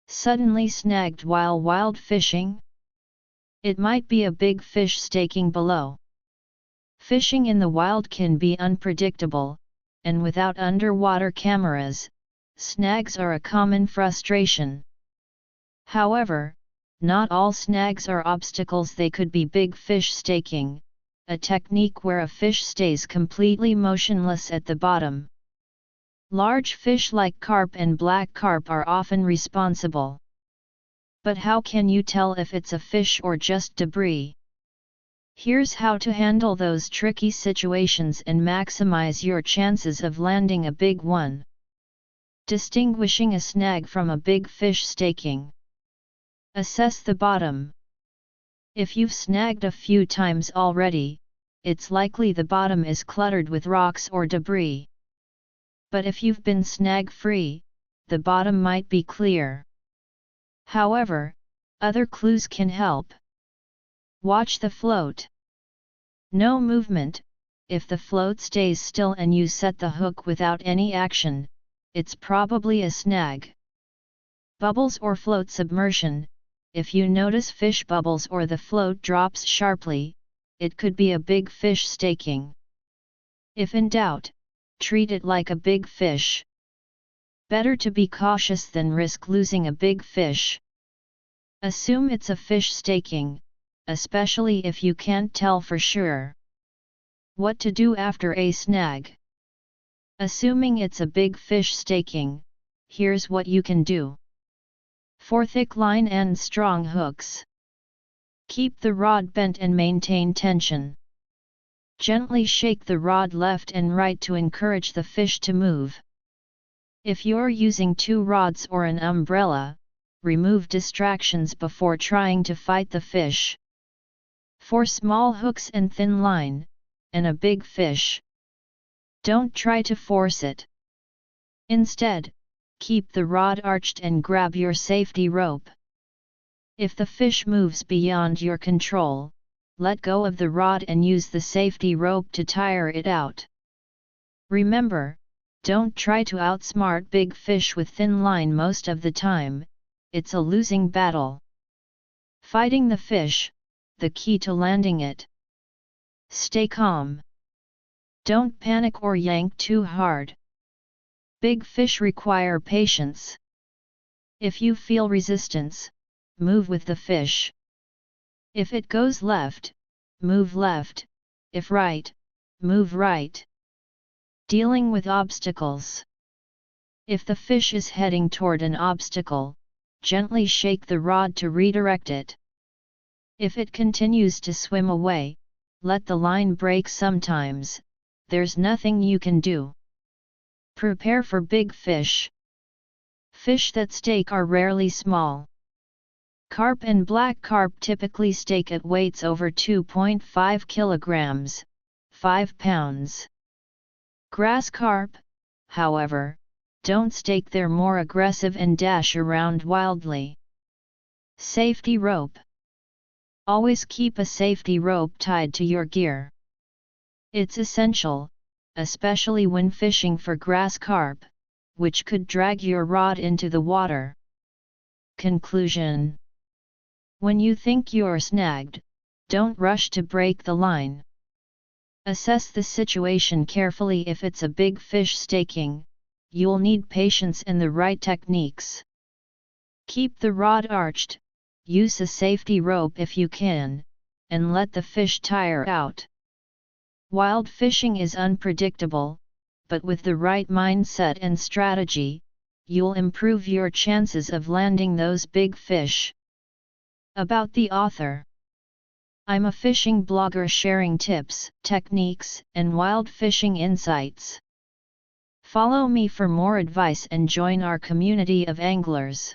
Suddenly snagged while wild fishing? It might be a big fish staking below. Fishing in the wild can be unpredictable, and without underwater cameras, snags are a common frustration. However, not all snags are obstacles. They could be big fish staking, a technique where a fish stays completely motionless at the bottom. Large fish like carp and black carp are often responsible. But how can you tell if it's a fish or just debris? Here's how to handle those tricky situations and maximize your chances of landing a big one. Distinguishing a snag from a big fish staking. Assess the bottom. If you've snagged a few times already, it's likely the bottom is cluttered with rocks or debris. But if you've been snag-free, the bottom might be clear. However, other clues can help. Watch the float. No movement. If the float stays still and you set the hook without any action, it's probably a snag. Bubbles or float submersion. If you notice fish bubbles or the float drops sharply, it could be a big fish staking. If in doubt, treat it like a big fish. Better to be cautious than risk losing a big fish. Assume it's a fish staking, especially if you can't tell for sure. What to do after a snag? Assuming it's a big fish staking, here's what you can do. For thick line and strong hooks. Keep the rod bent and maintain tension. Gently shake the rod left and right to encourage the fish to move. If you're using two rods or an umbrella, remove distractions before trying to fight the fish. For small hooks and thin line, and a big fish, don't try to force it. Instead, keep the rod arched and grab your safety rope. If the fish moves beyond your control, let go of the rod and use the safety rope to tire it out. Remember, don't try to outsmart big fish with thin line most of the time. It's a losing battle. Fighting the fish, the key to landing it. Stay calm. Don't panic or yank too hard. Big fish require patience. If you feel resistance, move with the fish. If it goes left, move left. If right, move right. Dealing with obstacles. If the fish is heading toward an obstacle, gently shake the rod to redirect it. If it continues to swim away, let the line break sometimes. There's nothing you can do. Prepare for big fish. Fish that stake are rarely small. Carp and black carp typically stake at weights over 2.5 kilograms, 5 pounds. Grass carp, however, don't stake. They're more aggressive and dash around wildly. Safety rope. Always keep a safety rope tied to your gear. It's essential, especially when fishing for grass carp, which could drag your rod into the water. Conclusion. When you think you're snagged, don't rush to break the line. Assess the situation carefully. If it's a big fish staking, you'll need patience and the right techniques. Keep the rod arched, use a safety rope if you can, and let the fish tire out. Wild fishing is unpredictable, but with the right mindset and strategy, you'll improve your chances of landing those big fish. About the author. I'm a fishing blogger sharing tips, techniques, and wild fishing insights. Follow me for more advice and join our community of anglers.